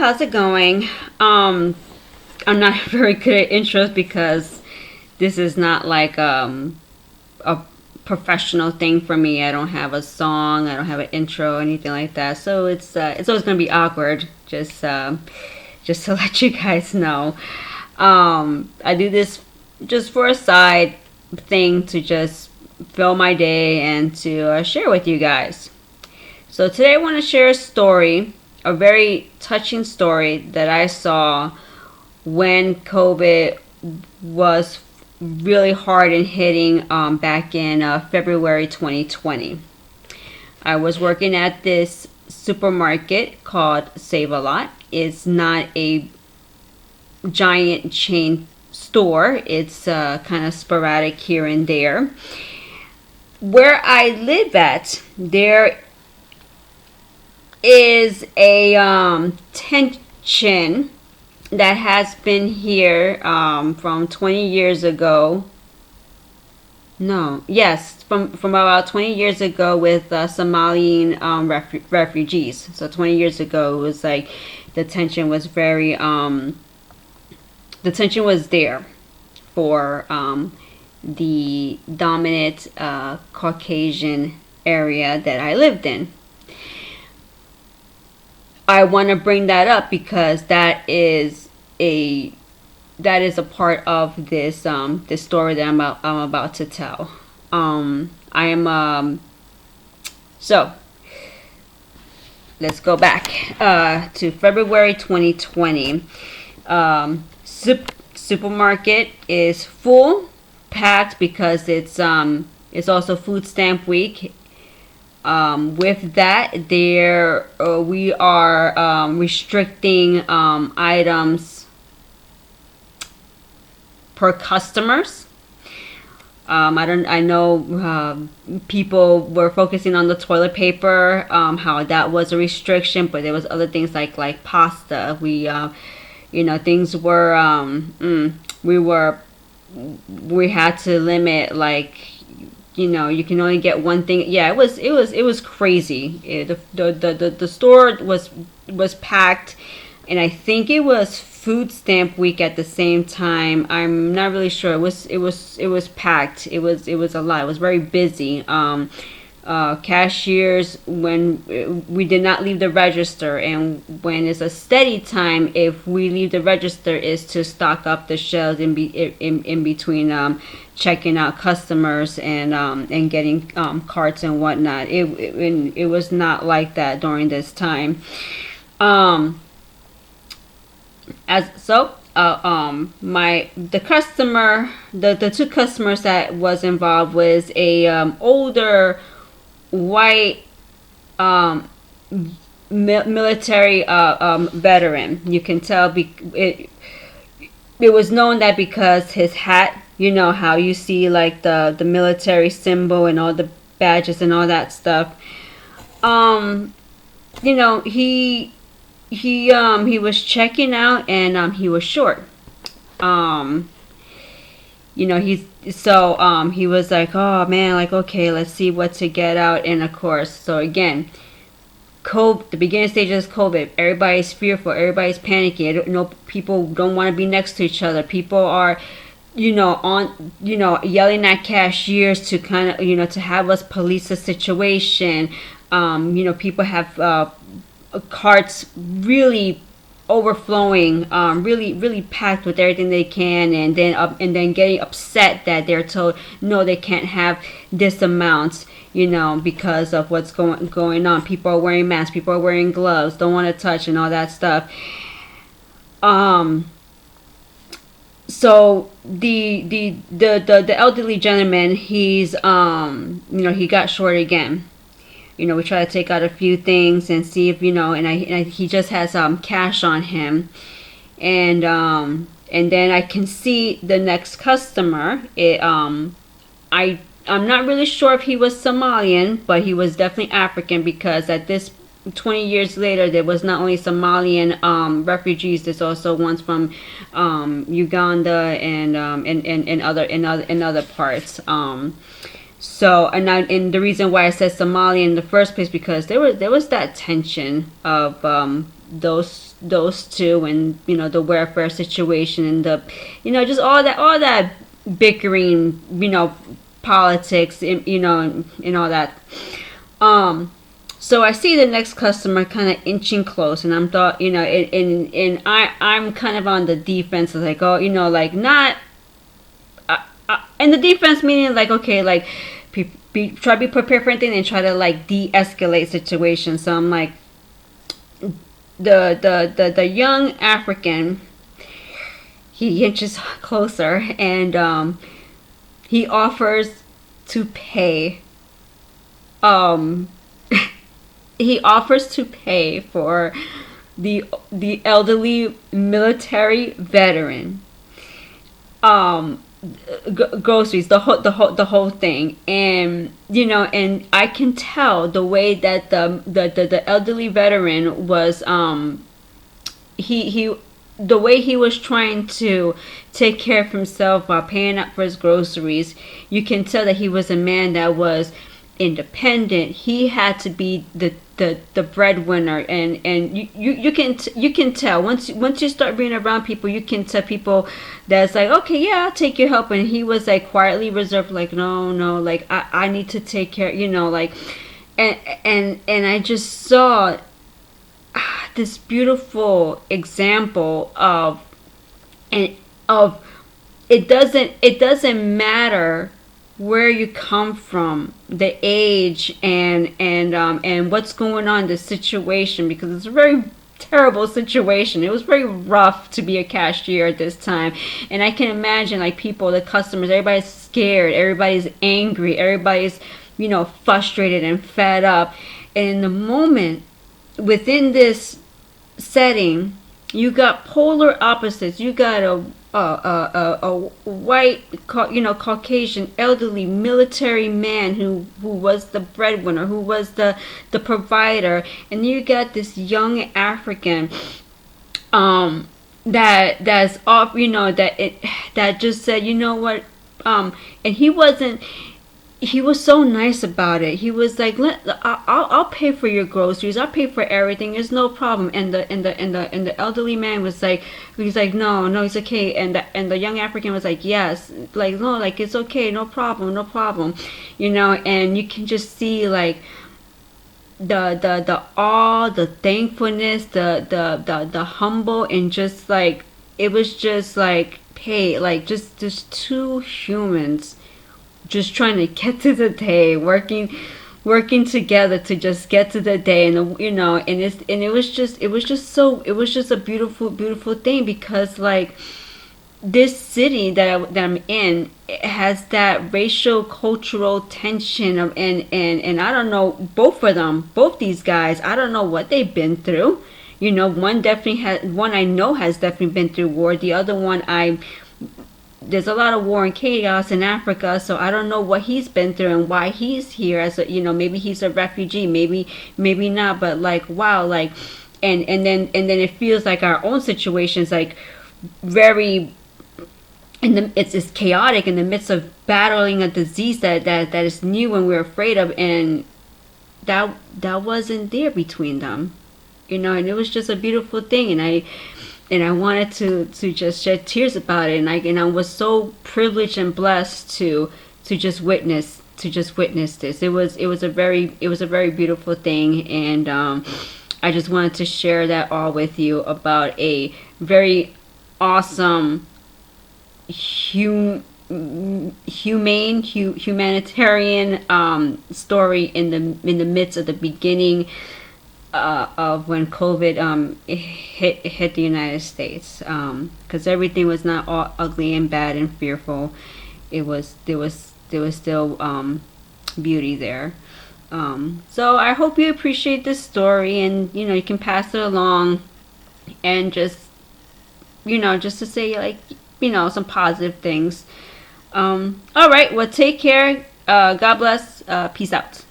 how's it going? I'm not very good at intros because this is not like a professional thing for me. I don't have a song, I don't have an intro, anything like that. So it's always gonna be awkward. Just to let you guys know. I do this just for a side thing to just fill my day and to share with you guys. So today I want to share a story, a very touching story that I saw when COVID was really hard and hitting back in February 2020. I was working at this supermarket called Save a Lot. It's not a giant chain store, it's kind of sporadic here and there. Where I live at, there is a tension that has been here from 20 years ago. No, yes, from about 20 years ago with Somalian refugees. So 20 years ago, it was like the tension was the tension was there for the dominant Caucasian area that I lived in. I want to bring that up because that is a part of this story that I'm about to tell. I am so let's go back to February 2020. Supermarket is full, packed because it's also food stamp week. With that, there we are restricting items per customers. I know people were focusing on the toilet paper, how that was a restriction, but there was other things like pasta. Things were we had to limit, like, you can only get one thing. Yeah, it was crazy. The store was packed, and I think it was food stamp week at the same time. I'm not really sure. It was packed. It was a lot. It was very busy. Cashiers, when we did not leave the register, and when it's a steady time, if we leave the register, is to stock up the shelves in between checking out customers and getting carts and whatnot. It was not like that during this time. As so the customer, the two customers that was involved was a older white military veteran. You can tell it was known that because his hat, how you see like the military symbol and all the badges and all that stuff. He was checking out, and he was short. He was like, oh man, like, okay, let's see what to get out. And of course, so again, the beginning stages of COVID, everybody's fearful, everybody's panicking. People don't want to be next to each other. People are yelling at cashiers to kind of, to have us police the situation. People have carts really overflowing, really packed with everything they can, and then getting upset that they're told no, they can't have this amount, because of what's going on. People are wearing masks, people are wearing gloves, don't want to touch and all that stuff. So the elderly gentleman, he's he got short again. We try to take out a few things and see if, he just has cash on him. And then I can see the next customer. I'm not really sure if he was Somalian, but he was definitely African, because at this 20 years later, there was not only Somalian refugees, there's also ones from Uganda and other parts. So, and the reason why I said Somalia in the first place, because there was that tension of those two, and the welfare situation, and the just all that bickering, politics, and all that. Um, so I see the next customer kind of inching close, and I'm thought, and I'm kind of on the defense, like, oh, like, not, and the defense meaning, like, okay, like, try to be prepared for anything and try to, like, de-escalate situations. So I'm like, the young African, he inches closer, and he offers to pay. Um, he offers to pay for the elderly military veteran groceries, the whole thing. And and I can tell the way that the elderly veteran was, he the way he was trying to take care of himself while paying up for his groceries. You can tell that he was a man that was independent. He had to be the breadwinner, and you can tell, once you start being around people, you can tell people that's like, okay, yeah, I'll take your help. And he was, like, quietly reserved, like, no, no, like, I need to take care, like, and I just saw this beautiful example and of it doesn't matter where you come from, the age, and what's going on, the situation, because it's a very terrible situation. It was very rough to be a cashier at this time, and I can imagine, like, people, the customers, everybody's scared, everybody's angry, everybody's frustrated and fed up. And in the moment, within this setting, you got polar opposites. You got a white, Caucasian, elderly military man who was the breadwinner, who was the provider, and you got this young African, that's off, that just said, what, and he was so nice about it. He was like, I'll pay for your groceries. I'll pay for everything. It's no problem." And the elderly man was like, he's like, "No, no, it's okay." And the young African was like, "Yes, like, no, like, it's okay, no problem, no problem," And you can just see, like, the awe, the thankfulness, the humble, and just, like, it was just like, hey, like, just two humans just trying to get to the day, working together to just get to the day. And it was just a beautiful thing, because, like, this city that I'm in, it has that racial cultural tension of, and I don't know, both these guys, I don't know what they've been through. One I know has definitely been through war. The other one, there's a lot of war and chaos in Africa, so I don't know what he's been through and why he's here as a, maybe he's a refugee, maybe not, but, like, wow, like, and then it feels like our own situations, like, very, it's chaotic in the midst of battling a disease that is new and we're afraid of, and that wasn't there between them, and it was just a beautiful thing. And I wanted to just shed tears about it, and I was so privileged and blessed to just witness this. It was a very beautiful thing, and I just wanted to share that all with you about a very awesome, humanitarian story in the midst of the beginning of when COVID hit the United States, because everything was not all ugly and bad and fearful. There was still beauty there. So I hope you appreciate this story, and you can pass it along, and just to say, like, some positive things. All right, well, take care. God bless. Peace out.